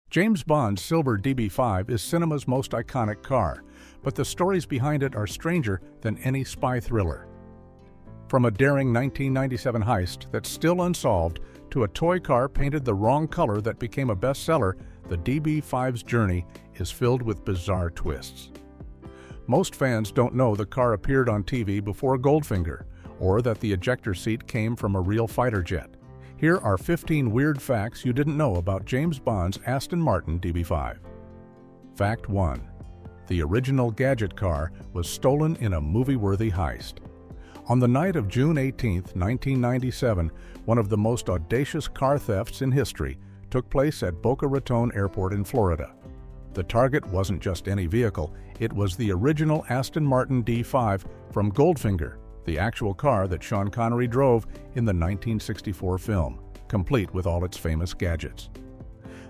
James Bond's silver DB5 is cinema's most iconic car, but the stories behind it are stranger than any spy thriller. From a daring 1997 heist that's still unsolved to a toy car painted the wrong color that became a bestseller, the DB5's journey is filled with bizarre twists. Most fans don't know the car appeared on TV before Goldfinger, or that the ejector seat came from a real fighter jet. Here are 15 weird facts you didn't know about James Bond's Aston Martin DB5. Fact 1. The original gadget car was stolen in a movie-worthy heist. On the night of June 18, 1997, one of the most audacious car thefts in history took place at Boca Raton Airport in Florida. The target wasn't just any vehicle, it was the original Aston Martin D5 from Goldfinger, the actual car that Sean Connery drove in the 1964 film, complete with all its famous gadgets.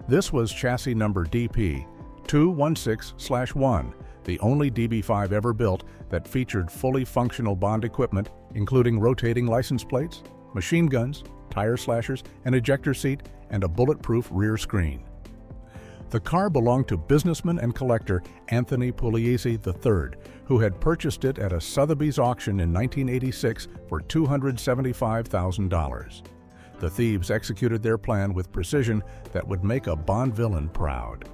This was chassis number DP216/1, the only DB5 ever built that featured fully functional Bond equipment, including rotating license plates, machine guns, tire slashers, an ejector seat, and a bulletproof rear screen. The car belonged to businessman and collector Anthony Pugliese III, who had purchased it at a Sotheby's auction in 1986 for $275,000. The thieves executed their plan with precision that would make a Bond villain proud.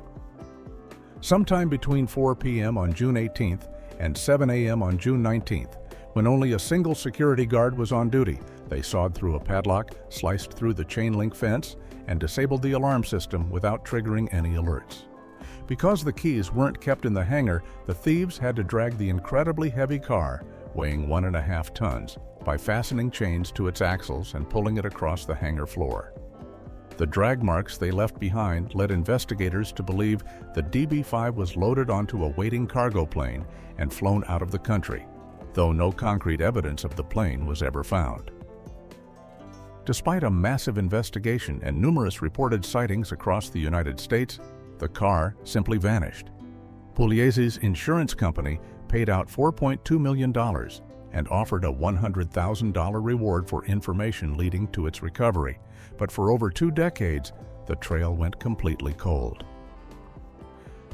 Sometime between 4 p.m. on June 18th and 7 a.m. on June 19th, when only a single security guard was on duty, they sawed through a padlock, sliced through the chain-link fence, and disabled the alarm system without triggering any alerts. Because the keys weren't kept in the hangar, the thieves had to drag the incredibly heavy car, weighing 1.5 tons, by fastening chains to its axles and pulling it across the hangar floor. The drag marks they left behind led investigators to believe the DB5 was loaded onto a waiting cargo plane and flown out of the country, though no concrete evidence of the plane was ever found. Despite a massive investigation and numerous reported sightings across the United States, the car simply vanished. Pugliese's insurance company paid out $4.2 million and offered a $100,000 reward for information leading to its recovery, but for over 2 decades, the trail went completely cold.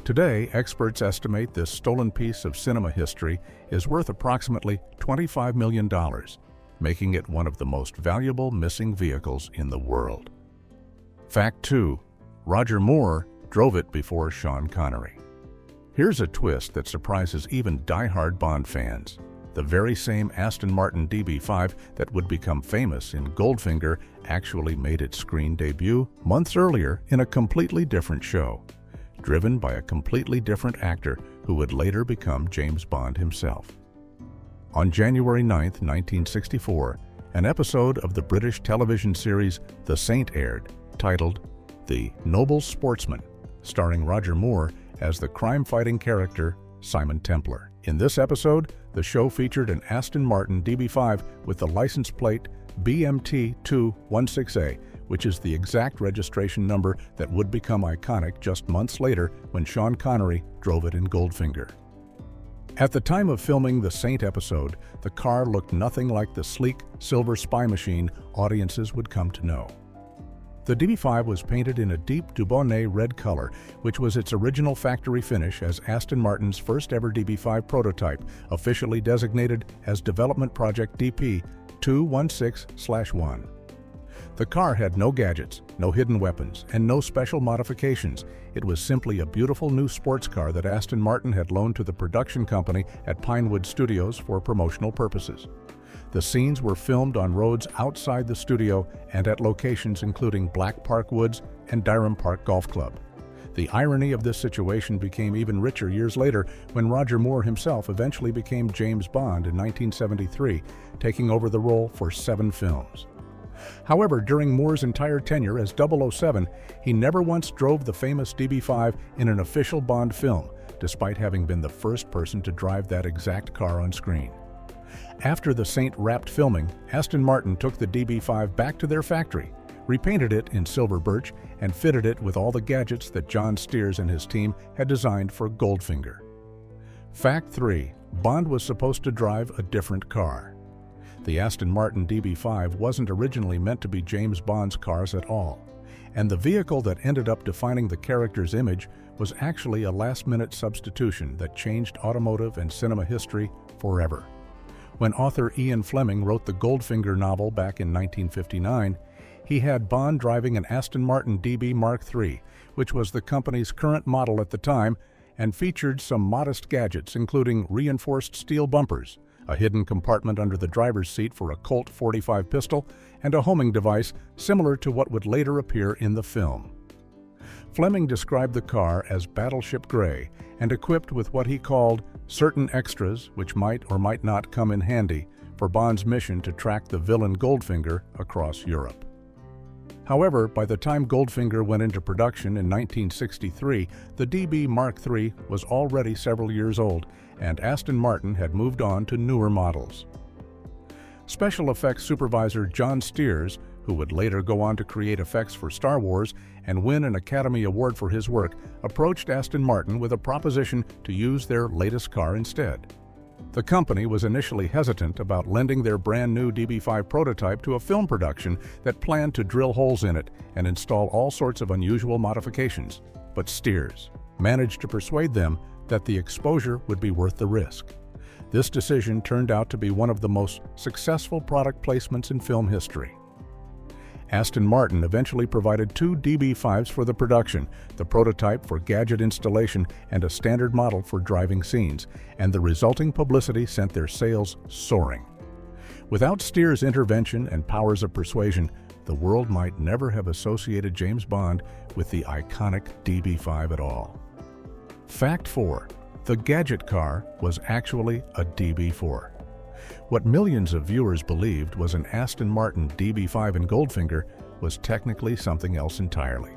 Today, experts estimate this stolen piece of cinema history is worth approximately $25 million, making it one of the most valuable missing vehicles in the world. Fact 2. Roger Moore drove it before Sean Connery. Here's a twist that surprises even die-hard Bond fans. The very same Aston Martin DB5 that would become famous in Goldfinger actually made its screen debut months earlier in a completely different show, driven by a completely different actor who would later become James Bond himself. On January 9, 1964, an episode of the British television series The Saint aired, titled The Noble Sportsman, starring Roger Moore as the crime-fighting character Simon Templar. In this episode, the show featured an Aston Martin DB5 with the license plate BMT216A, which is the exact registration number that would become iconic just months later when Sean Connery drove it in Goldfinger. At the time of filming the Saint episode, the car looked nothing like the sleek, silver spy machine audiences would come to know. The DB5 was painted in a deep Dubonnet red color, which was its original factory finish as Aston Martin's first ever DB5 prototype, officially designated as Development Project DP216/1. The car had no gadgets, no hidden weapons, and no special modifications. It was simply a beautiful new sports car that Aston Martin had loaned to the production company at Pinewood Studios for promotional purposes. The scenes were filmed on roads outside the studio and at locations including Black Park Woods and Durham Park Golf Club. The irony of this situation became even richer years later when Roger Moore himself eventually became James Bond in 1973, taking over the role for 7 films. However, during Moore's entire tenure as 007, he never once drove the famous DB5 in an official Bond film, despite having been the first person to drive that exact car on screen. After the Saint wrapped filming, Aston Martin took the DB5 back to their factory, repainted it in silver birch, and fitted it with all the gadgets that John Steers and his team had designed for Goldfinger. Fact 3. Bond was supposed to drive a different car. The Aston Martin DB5 wasn't originally meant to be James Bond's cars at all. and the vehicle that ended up defining the character's image was actually a last-minute substitution that changed automotive and cinema history forever. When author Ian Fleming wrote the Goldfinger novel back in 1959, he had Bond driving an Aston Martin DB Mark III, which was the company's current model at the time, and featured some modest gadgets including reinforced steel bumpers, a hidden compartment under the driver's seat for a Colt .45 pistol, and a homing device similar to what would later appear in the film. Fleming described the car as battleship gray and equipped with what he called certain extras which might or might not come in handy for Bond's mission to track the villain Goldfinger across Europe. However, by the time Goldfinger went into production in 1963, the DB Mark III was already several years old, and Aston Martin had moved on to newer models. Special effects supervisor John Steers, who would later go on to create effects for Star Wars and win an Academy Award for his work, approached Aston Martin with a proposition to use their latest car instead. The company was initially hesitant about lending their brand new DB5 prototype to a film production that planned to drill holes in it and install all sorts of unusual modifications, but Steers managed to persuade them that the exposure would be worth the risk. This decision turned out to be one of the most successful product placements in film history. Aston Martin eventually provided 2 DB5s for the production, the prototype for gadget installation and a standard model for driving scenes, and the resulting publicity sent their sales soaring. Without Steers' intervention and powers of persuasion, the world might never have associated James Bond with the iconic DB5 at all. Fact 4. The gadget car was actually a DB4. What millions of viewers believed was an Aston Martin DB5 in Goldfinger was technically something else entirely.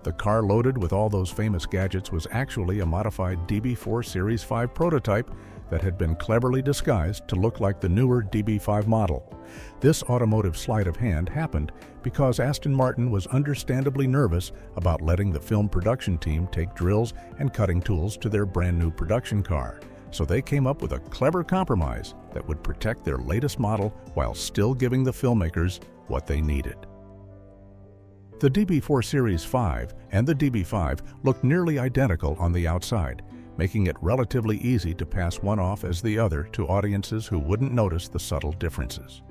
The car loaded with all those famous gadgets was actually a modified DB4 Series 5 prototype that had been cleverly disguised to look like the newer DB5 model. This automotive sleight of hand happened because Aston Martin was understandably nervous about letting the film production team take drills and cutting tools to their brand new production car. So they came up with a clever compromise that would protect their latest model while still giving the filmmakers what they needed. The DB4 Series 5 and the DB5 looked nearly identical on the outside, making it relatively easy to pass one off as the other to audiences who wouldn't notice the subtle differences.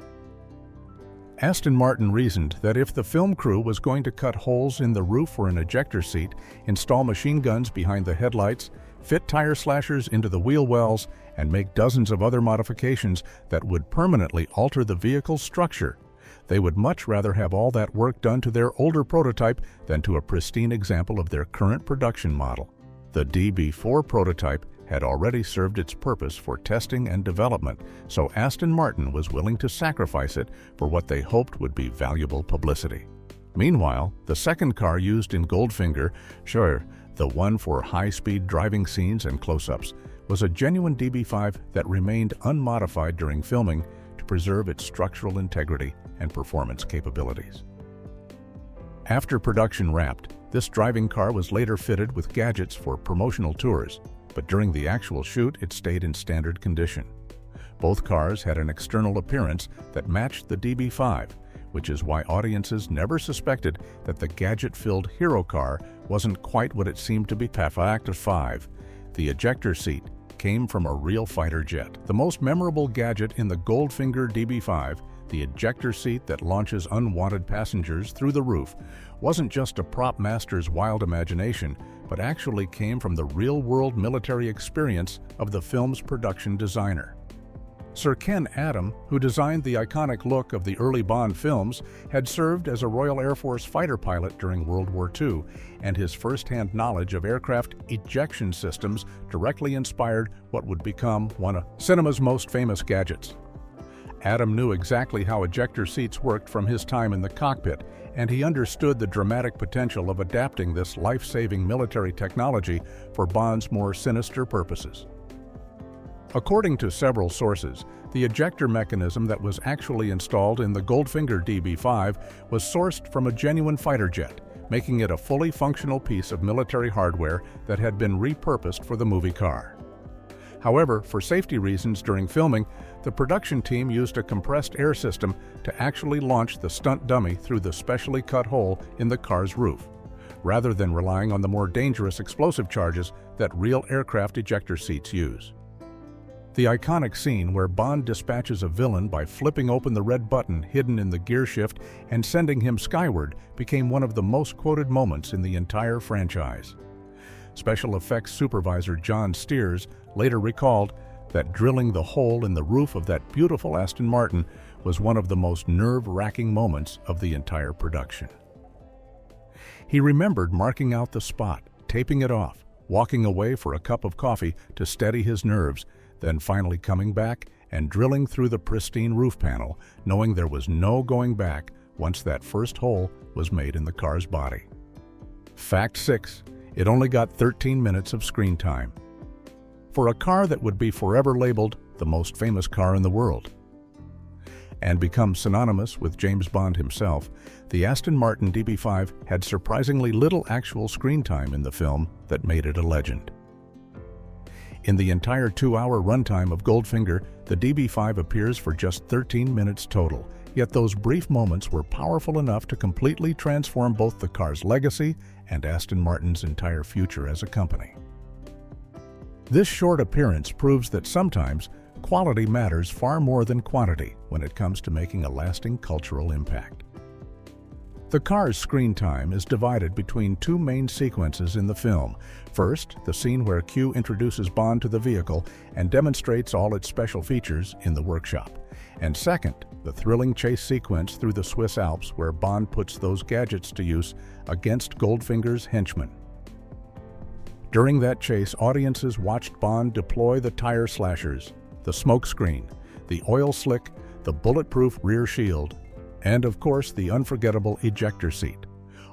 Aston Martin reasoned that if the film crew was going to cut holes in the roof for an ejector seat, install machine guns behind the headlights, fit tire slashers into the wheel wells, and make dozens of other modifications that would permanently alter the vehicle's structure, they would much rather have all that work done to their older prototype than to a pristine example of their current production model. The DB4 prototype had already served its purpose for testing and development, so Aston Martin was willing to sacrifice it for what they hoped would be valuable publicity. Meanwhile, the second car used in Goldfinger, sure, the one for high-speed driving scenes and close-ups, was a genuine DB5 that remained unmodified during filming to preserve its structural integrity and performance capabilities. After production wrapped, this driving car was later fitted with gadgets for promotional tours, but during the actual shoot it stayed in standard condition. Both cars had an external appearance that matched the DB5, which is why audiences never suspected that the gadget-filled hero car wasn't quite what it seemed to be. Fact 5. The ejector seat came from a real fighter jet. The most memorable gadget in the Goldfinger DB5, the ejector seat that launches unwanted passengers through the roof, wasn't just a prop master's wild imagination, but actually came from the real-world military experience of the film's production designer. Sir Ken Adam, who designed the iconic look of the early Bond films, had served as a Royal Air Force fighter pilot during World War II, and his first-hand knowledge of aircraft ejection systems directly inspired what would become one of cinema's most famous gadgets. Adam knew exactly how ejector seats worked from his time in the cockpit, and he understood the dramatic potential of adapting this life-saving military technology for Bond's more sinister purposes. According to several sources, the ejector mechanism that was actually installed in the Goldfinger DB5 was sourced from a genuine fighter jet, making it a fully functional piece of military hardware that had been repurposed for the movie car. However, for safety reasons during filming, the production team used a compressed air system to actually launch the stunt dummy through the specially cut hole in the car's roof, rather than relying on the more dangerous explosive charges that real aircraft ejector seats use. The iconic scene where Bond dispatches a villain by flipping open the red button hidden in the gear shift and sending him skyward became one of the most quoted moments in the entire franchise. Special effects supervisor John Steers later recalled that drilling the hole in the roof of that beautiful Aston Martin was one of the most nerve-wracking moments of the entire production. He remembered marking out the spot, taping it off, walking away for a cup of coffee to steady his nerves, then finally coming back and drilling through the pristine roof panel, knowing there was no going back once that first hole was made in the car's body. Fact 6. It only got 13 minutes of screen time. For a car that would be forever labeled the most famous car in the world and become synonymous with James Bond himself, the Aston Martin DB5 had surprisingly little actual screen time in the film that made it a legend. In the entire 2-hour runtime of Goldfinger, the DB5 appears for just 13 minutes total, yet those brief moments were powerful enough to completely transform both the car's legacy and Aston Martin's entire future as a company. This short appearance proves that sometimes quality matters far more than quantity when it comes to making a lasting cultural impact. The car's screen time is divided between two main sequences in the film. First, the scene where Q introduces Bond to the vehicle and demonstrates all its special features in the workshop. And second, the thrilling chase sequence through the Swiss Alps where Bond puts those gadgets to use against Goldfinger's henchmen. During that chase, audiences watched Bond deploy the tire slashers, the smoke screen, the oil slick, the bulletproof rear shield, and of course the unforgettable ejector seat,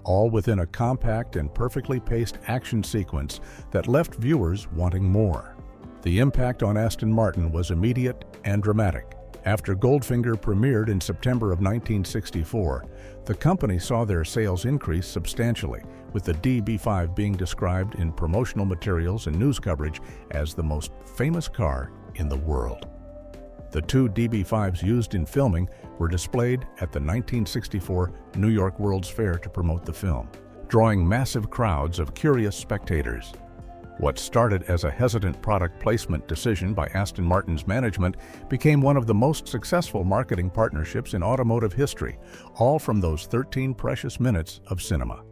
all within a compact and perfectly paced action sequence that left viewers wanting more. The impact on Aston Martin was immediate and dramatic. After Goldfinger premiered in September of 1964, the company saw their sales increase substantially, with the DB5 being described in promotional materials and news coverage as the most famous car in the world. The two DB5s used in filming were displayed at the 1964 New York World's Fair to promote the film, drawing massive crowds of curious spectators. What started as a hesitant product placement decision by Aston Martin's management became one of the most successful marketing partnerships in automotive history, all from those 13 precious minutes of cinema.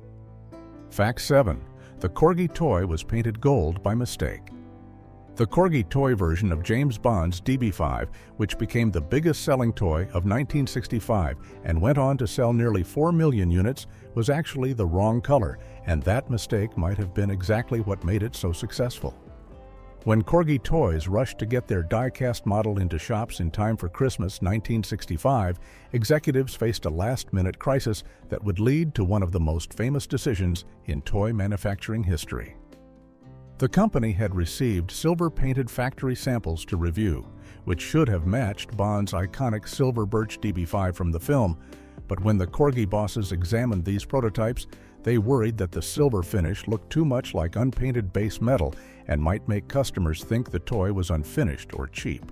Fact 7. The Corgi toy was painted gold by mistake. The Corgi toy version of James Bond's DB5, which became the biggest selling toy of 1965 and went on to sell nearly 4 million units, was actually the wrong color, and that mistake might have been exactly what made it so successful. When Corgi Toys rushed to get their die-cast model into shops in time for Christmas 1965, executives faced a last-minute crisis that would lead to one of the most famous decisions in toy manufacturing history. The company had received silver-painted factory samples to review, which should have matched Bond's iconic silver birch DB5 from the film, but when the Corgi bosses examined these prototypes, they worried that the silver finish looked too much like unpainted base metal and might make customers think the toy was unfinished or cheap.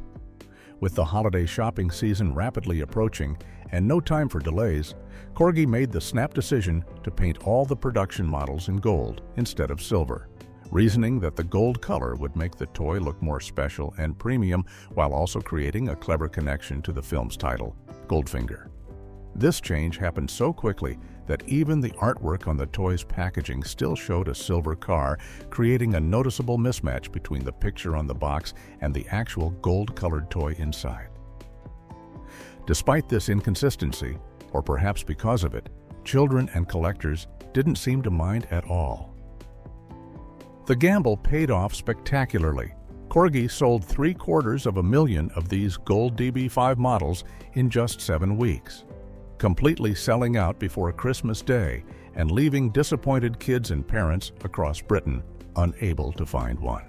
With the holiday shopping season rapidly approaching and no time for delays, Corgi made the snap decision to paint all the production models in gold instead of silver, reasoning that the gold color would make the toy look more special and premium while also creating a clever connection to the film's title, Goldfinger. This change happened so quickly that even the artwork on the toy's packaging still showed a silver car, creating a noticeable mismatch between the picture on the box and the actual gold-colored toy inside. Despite this inconsistency, or perhaps because of it, children and collectors didn't seem to mind at all. The gamble paid off spectacularly. Corgi sold 750,000 of these gold DB5 models in just 7 weeks, completely selling out before Christmas Day and leaving disappointed kids and parents across Britain unable to find one.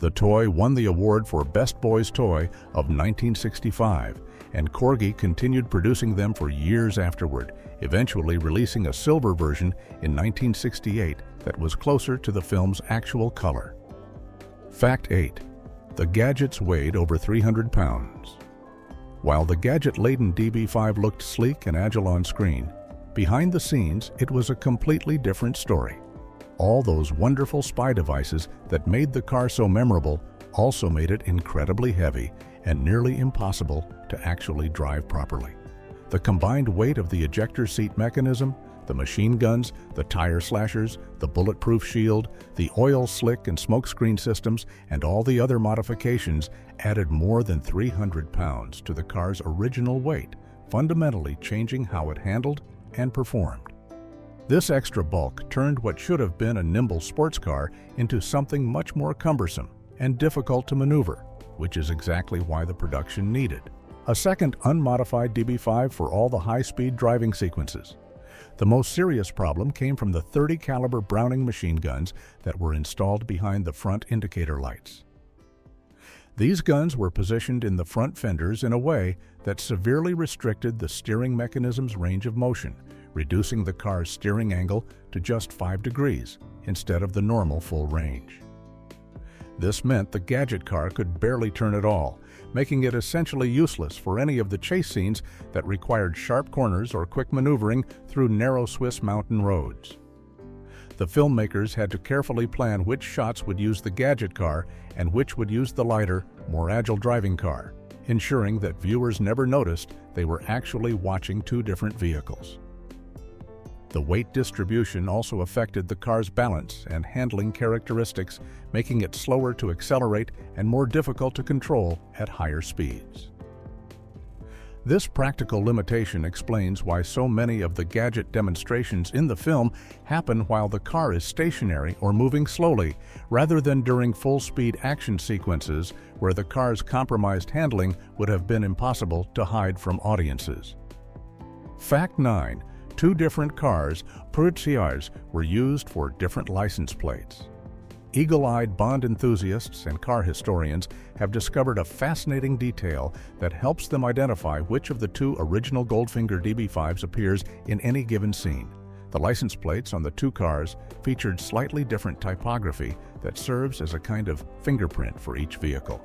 The toy won the award for Best Boys Toy of 1965, and Corgi continued producing them for years afterward, eventually releasing a silver version in 1968 that was closer to the film's actual color. Fact 8. The gadgets weighed over 300 pounds. While the gadget-laden DB5 looked sleek and agile on screen, behind the scenes it was a completely different story. All those wonderful spy devices that made the car so memorable also made it incredibly heavy and nearly impossible to actually drive properly. The combined weight of the ejector seat mechanism, the machine guns, the tire slashers, the bulletproof shield, the oil slick and smokescreen systems, and all the other modifications added more than 300 pounds to the car's original weight, fundamentally changing how it handled and performed. This extra bulk turned what should have been a nimble sports car into something much more cumbersome and difficult to maneuver, which is exactly why the production needed a second unmodified DB5 for all the high-speed driving sequences. The most serious problem came from the .30 caliber Browning machine guns that were installed behind the front indicator lights. These guns were positioned in the front fenders in a way that severely restricted the steering mechanism's range of motion, reducing the car's steering angle to just 5 degrees instead of the normal full range. This meant the gadget car could barely turn at all, making it essentially useless for any of the chase scenes that required sharp corners or quick maneuvering through narrow Swiss mountain roads. The filmmakers had to carefully plan which shots would use the gadget car and which would use the lighter, more agile driving car, ensuring that viewers never noticed they were actually watching two different vehicles. The weight distribution also affected the car's balance and handling characteristics, making it slower to accelerate and more difficult to control at higher speeds. This practical limitation explains why so many of the gadget demonstrations in the film happen while the car is stationary or moving slowly, rather than during full-speed action sequences where the car's compromised handling would have been impossible to hide from audiences. Fact 9. Two different cars, Purtiers, were used for different license plates. Eagle-eyed Bond enthusiasts and car historians have discovered a fascinating detail that helps them identify which of the two original Goldfinger DB5s appears in any given scene. The license plates on the two cars featured slightly different typography that serves as a kind of fingerprint for each vehicle.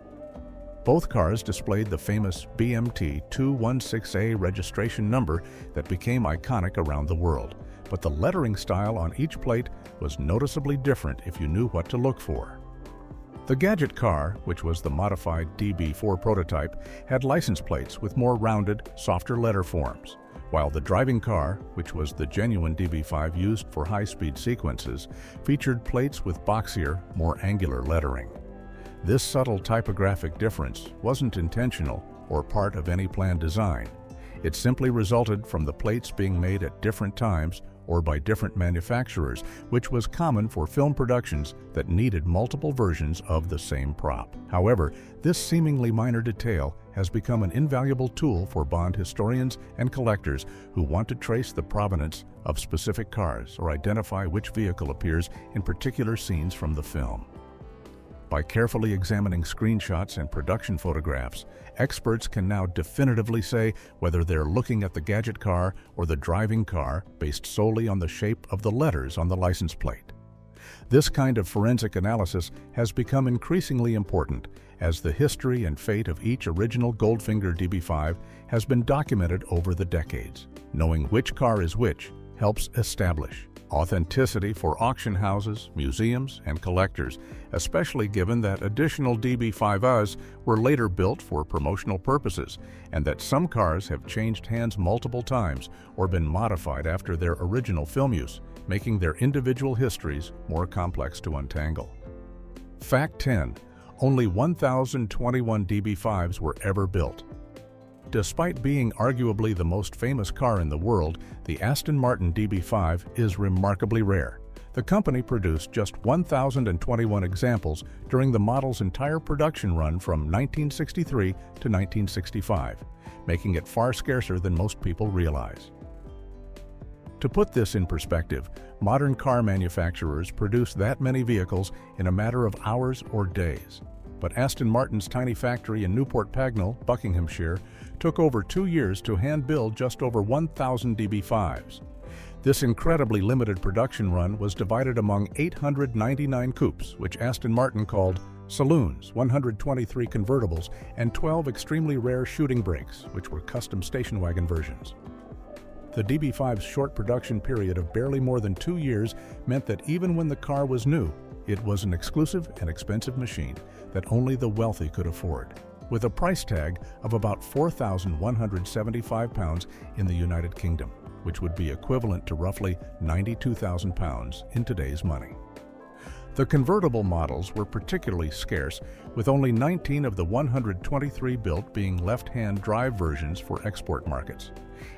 Both cars displayed the famous BMT 216A registration number that became iconic around the world, but the lettering style on each plate was noticeably different if you knew what to look for. The gadget car, which was the modified DB4 prototype, had license plates with more rounded, softer letter forms, while the driving car, which was the genuine DB5 used for high-speed sequences, featured plates with boxier, more angular lettering. This subtle typographic difference wasn't intentional or part of any planned design. It simply resulted from the plates being made at different times or by different manufacturers, which was common for film productions that needed multiple versions of the same prop. However, this seemingly minor detail has become an invaluable tool for Bond historians and collectors who want to trace the provenance of specific cars or identify which vehicle appears in particular scenes from the film. By carefully examining screenshots and production photographs, experts can now definitively say whether they're looking at the gadget car or the driving car based solely on the shape of the letters on the license plate. This kind of forensic analysis has become increasingly important as the history and fate of each original Goldfinger DB5 has been documented over the decades. Knowing which car is which helps establish authenticity for auction houses, museums, and collectors, especially given that additional DB5s were later built for promotional purposes and that some cars have changed hands multiple times or been modified after their original film use, making their individual histories more complex to untangle. Fact 10. Only 1,021 DB5s were ever built. Despite being arguably the most famous car in the world, the Aston Martin DB5 is remarkably rare. The company produced just 1,021 examples during the model's entire production run from 1963 to 1965, making it far scarcer than most people realize. To put this in perspective, modern car manufacturers produce that many vehicles in a matter of hours or days. But Aston Martin's tiny factory in Newport Pagnell, Buckinghamshire, took over 2 years to hand-build just over 1,000 DB5s. This incredibly limited production run was divided among 899 coupes, which Aston Martin called saloons, 123 convertibles, and 12 extremely rare shooting brakes, which were custom station wagon versions. The DB5's short production period of barely more than 2 years meant that even when the car was new, it was an exclusive and expensive machine that only the wealthy could afford, with a price tag of about £4,175 in the United Kingdom, which would be equivalent to roughly £92,000 in today's money. The convertible models were particularly scarce, with only 19 of the 123 built being left-hand drive versions for export markets.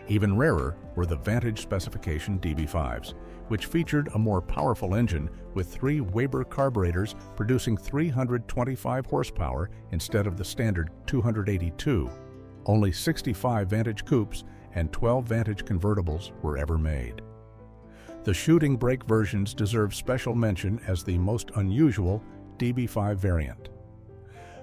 Even rarer were the Vantage specification DB5s, which featured a more powerful engine with 3 Weber carburetors producing 325 horsepower instead of the standard 282. Only 65 Vantage coupes and 12 Vantage convertibles were ever made. The shooting brake versions deserve special mention as the most unusual DB5 variant.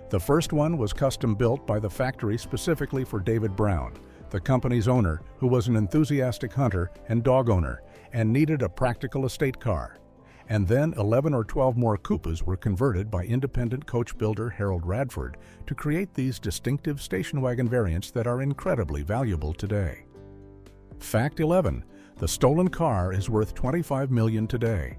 The first one was custom built by the factory specifically for David Brown, the company's owner, who was an enthusiastic hunter and dog owner and needed a practical estate car. And then 11 or 12 more Koopas were converted by independent coach builder Harold Radford to create these distinctive station wagon variants that are incredibly valuable today. Fact 11. The stolen car is worth $25 million today.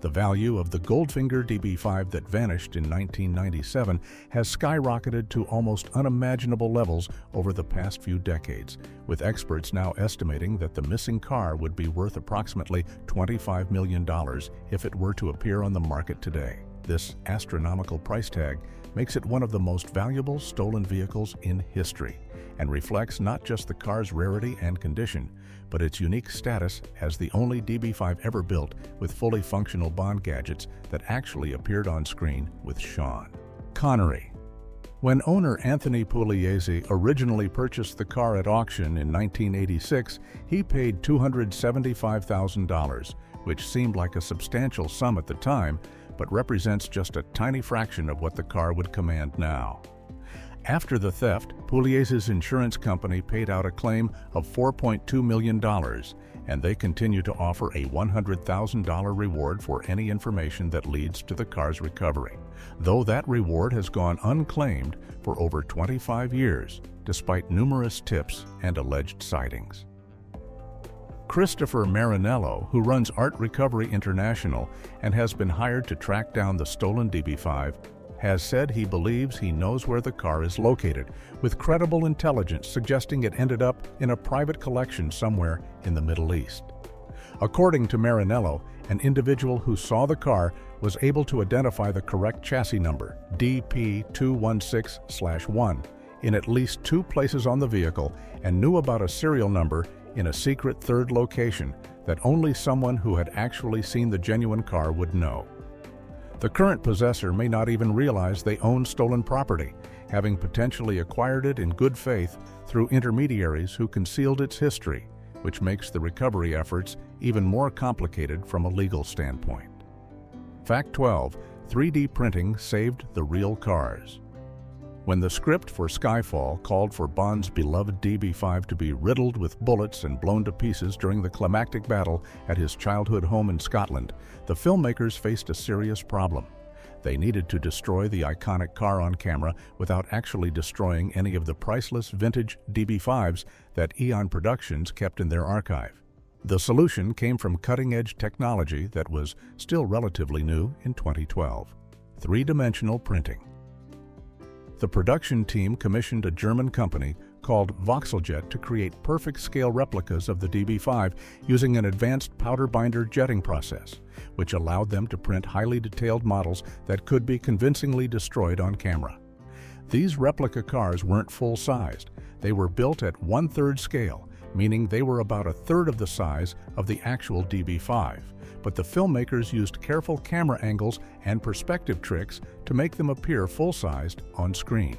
The value of the Goldfinger DB5 that vanished in 1997 has skyrocketed to almost unimaginable levels over the past few decades, with experts now estimating that the missing car would be worth approximately $25 million if it were to appear on the market today. This astronomical price tag makes it one of the most valuable stolen vehicles in history and reflects not just the car's rarity and condition, but its unique status as the only DB5 ever built with fully functional Bond gadgets that actually appeared on screen with Sean Connery. When owner Anthony Pugliese originally purchased the car at auction in 1986, he paid $275,000, which seemed like a substantial sum at the time, but represents just a tiny fraction of what the car would command now. After the theft, Pugliese's insurance company paid out a claim of $4.2 million, and they continue to offer a $100,000 reward for any information that leads to the car's recovery, though that reward has gone unclaimed for over 25 years, despite numerous tips and alleged sightings. Christopher Marinello, who runs Art Recovery International and has been hired to track down the stolen DB5, has said he believes he knows where the car is located, with credible intelligence suggesting it ended up in a private collection somewhere in the Middle East. According to Marinello, an individual who saw the car was able to identify the correct chassis number, DP216/1, in at least 2 places on the vehicle and knew about a serial number in a secret third location that only someone who had actually seen the genuine car would know. The current possessor may not even realize they own stolen property, having potentially acquired it in good faith through intermediaries who concealed its history, which makes the recovery efforts even more complicated from a legal standpoint. Fact 12. 3D printing saved the real cars. When the script for Skyfall called for Bond's beloved DB5 to be riddled with bullets and blown to pieces during the climactic battle at his childhood home in Scotland, the filmmakers faced a serious problem. They needed to destroy the iconic car on camera without actually destroying any of the priceless vintage DB5s that Eon Productions kept in their archive. The solution came from cutting-edge technology that was still relatively new in 2012: 3-dimensional printing. The production team commissioned a German company called Voxeljet to create perfect-scale replicas of the DB5 using an advanced powder binder jetting process, which allowed them to print highly detailed models that could be convincingly destroyed on camera. These replica cars weren't full-sized. They were built at 1/3 scale, meaning they were about 1/3 of the size of the actual DB5. But the filmmakers used careful camera angles and perspective tricks to make them appear full-sized on screen.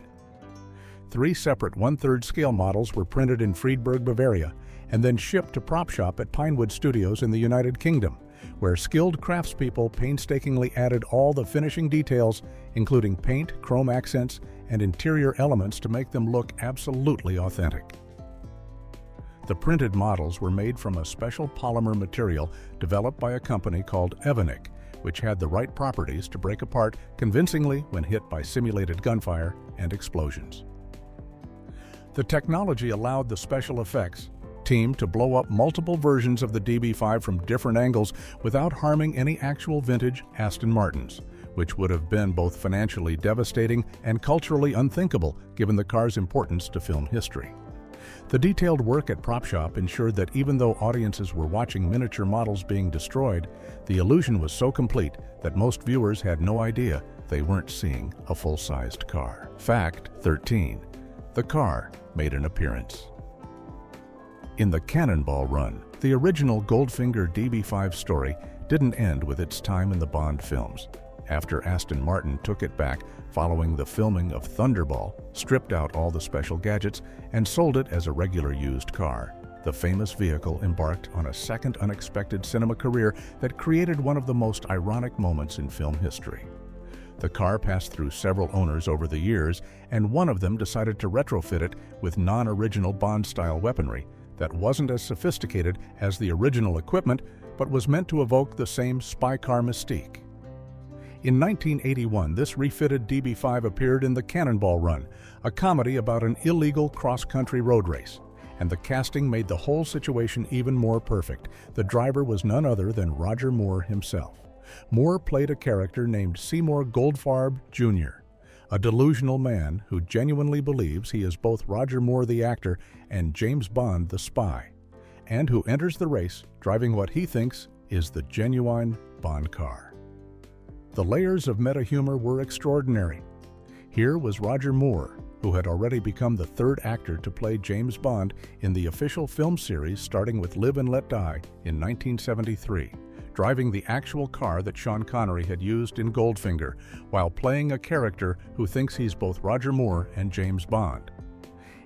3 separate 1/3 scale models were printed in Friedberg, Bavaria, and then shipped to Prop Shop at Pinewood Studios in the United Kingdom, where skilled craftspeople painstakingly added all the finishing details, including paint, chrome accents, and interior elements to make them look absolutely authentic. The printed models were made from a special polymer material developed by a company called Evonik, which had the right properties to break apart convincingly when hit by simulated gunfire and explosions. The technology allowed the special effects team to blow up multiple versions of the DB5 from different angles without harming any actual vintage Aston Martins, which would have been both financially devastating and culturally unthinkable given the car's importance to film history. The detailed work at Prop Shop ensured that even though audiences were watching miniature models being destroyed, the illusion was so complete that most viewers had no idea they weren't seeing a full-sized car. Fact 13. The car made an appearance. In the Cannonball Run, the original Goldfinger DB5 story didn't end with its time in the Bond films. After Aston Martin took it back following the filming of Thunderball, stripped out all the special gadgets, and sold it as a regular used car, the famous vehicle embarked on a second unexpected cinema career that created one of the most ironic moments in film history. The car passed through several owners over the years, and one of them decided to retrofit it with non-original Bond-style weaponry that wasn't as sophisticated as the original equipment, but was meant to evoke the same spy car mystique. In 1981, this refitted DB5 appeared in The Cannonball Run, a comedy about an illegal cross-country road race, and the casting made the whole situation even more perfect. The driver was none other than Roger Moore himself. Moore played a character named Seymour Goldfarb Jr., a delusional man who genuinely believes he is both Roger Moore the actor and James Bond the spy, and who enters the race driving what he thinks is the genuine Bond car. The layers of meta-humor were extraordinary. Here was Roger Moore, who had already become the third actor to play James Bond in the official film series starting with Live and Let Die in 1973, driving the actual car that Sean Connery had used in Goldfinger, while playing a character who thinks he's both Roger Moore and James Bond.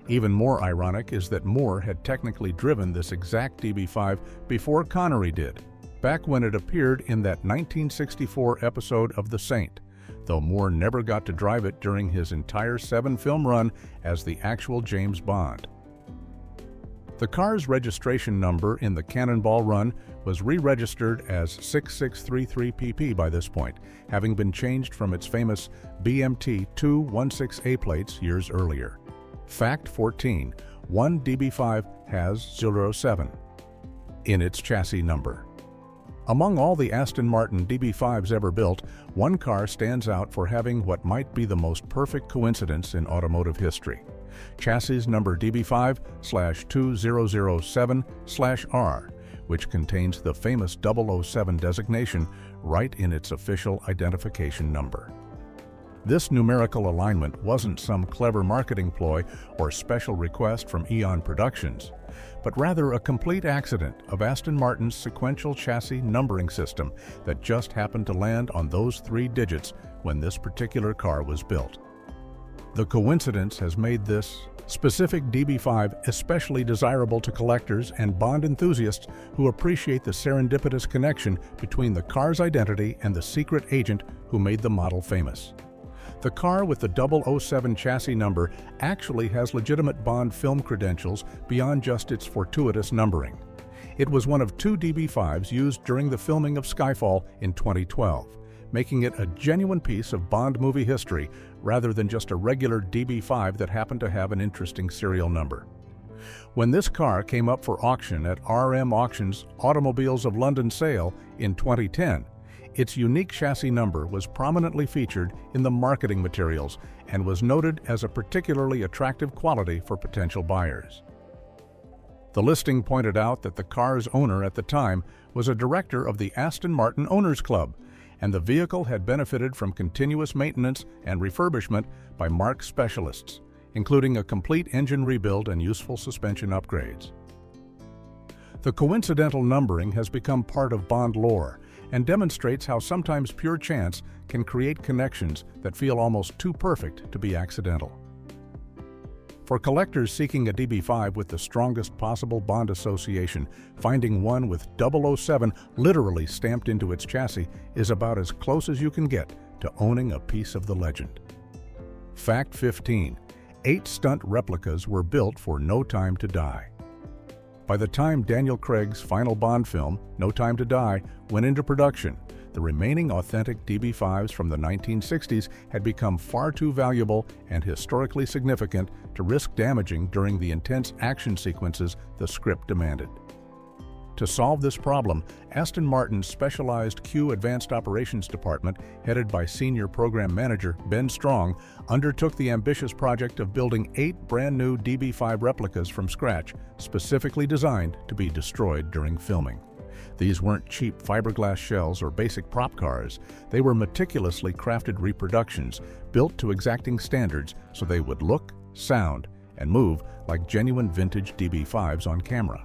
Even more ironic is that Moore had technically driven this exact DB5 before Connery did, back when it appeared in that 1964 episode of The Saint, though Moore never got to drive it during his entire 7-film run as the actual James Bond. The car's registration number in the Cannonball Run was re-registered as 6633PP by this point, having been changed from its famous BMT 216A plates years earlier. Fact 14. One DB5 has 07 in its chassis number. Among all the Aston Martin DB5s ever built, one car stands out for having what might be the most perfect coincidence in automotive history. Chassis number DB5/2007/R, which contains the famous 007 designation right in its official identification number. This numerical alignment wasn't some clever marketing ploy or special request from Eon Productions, but rather a complete accident of Aston Martin's sequential chassis numbering system that just happened to land on those 3 digits when this particular car was built. The coincidence has made this specific DB5 especially desirable to collectors and Bond enthusiasts who appreciate the serendipitous connection between the car's identity and the secret agent who made the model famous. The car with the 007 chassis number actually has legitimate Bond film credentials beyond just its fortuitous numbering. It was one of 2 DB5s used during the filming of Skyfall in 2012, making it a genuine piece of Bond movie history rather than just a regular DB5 that happened to have an interesting serial number. When this car came up for auction at RM Auctions' Automobiles of London sale in 2010, its unique chassis number was prominently featured in the marketing materials and was noted as a particularly attractive quality for potential buyers. The listing pointed out that the car's owner at the time was a director of the Aston Martin Owners Club, and the vehicle had benefited from continuous maintenance and refurbishment by Marque specialists, including a complete engine rebuild and useful suspension upgrades. The coincidental numbering has become part of Bond lore and demonstrates how sometimes pure chance can create connections that feel almost too perfect to be accidental. For collectors seeking a DB5 with the strongest possible Bond association, finding one with 007 literally stamped into its chassis is about as close as you can get to owning a piece of the legend. Fact 15. 8 stunt replicas were built for No Time to Die. By the time Daniel Craig's final Bond film, No Time to Die, went into production, The remaining authentic DB5s from the 1960s had become far too valuable and historically significant to risk damaging during the intense action sequences the script demanded. To solve this problem, Aston Martin's specialized Q Advanced Operations Department, headed by Senior Program Manager Ben Strong, undertook the ambitious project of building 8 brand-new DB5 replicas from scratch, specifically designed to be destroyed during filming. These weren't cheap fiberglass shells or basic prop cars. They were meticulously crafted reproductions, built to exacting standards so they would look, sound, and move like genuine vintage DB5s on camera.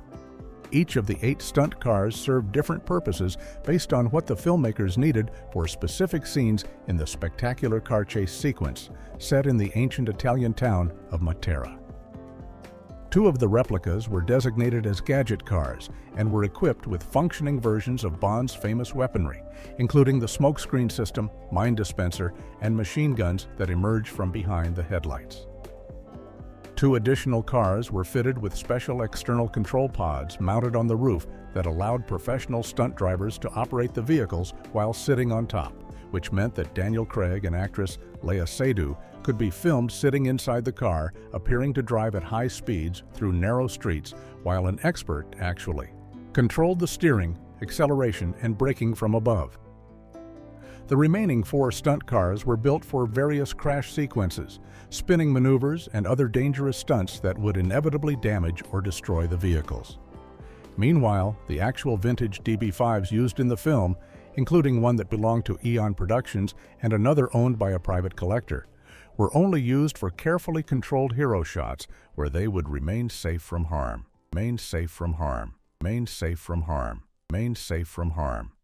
Each of the 8 stunt cars served different purposes based on what the filmmakers needed for specific scenes in the spectacular car chase sequence, set in the ancient Italian town of Matera. 2 of the replicas were designated as gadget cars and were equipped with functioning versions of Bond's famous weaponry, including the smokescreen system, mine dispenser, and machine guns that emerge from behind the headlights. 2 additional cars were fitted with special external control pods mounted on the roof that allowed professional stunt drivers to operate the vehicles while sitting on top, which meant that Daniel Craig and actress Léa Seydoux could be filmed sitting inside the car, appearing to drive at high speeds through narrow streets, while an expert actually controlled the steering, acceleration, and braking from above. The remaining 4 stunt cars were built for various crash sequences, spinning maneuvers, and other dangerous stunts that would inevitably damage or destroy the vehicles. Meanwhile, the actual vintage DB5s used in the film, including one that belonged to Eon Productions and another owned by a private collector, were only used for carefully controlled hero shots where they would remain safe from harm. Remain safe from harm. Remain safe from harm. Remain safe from harm.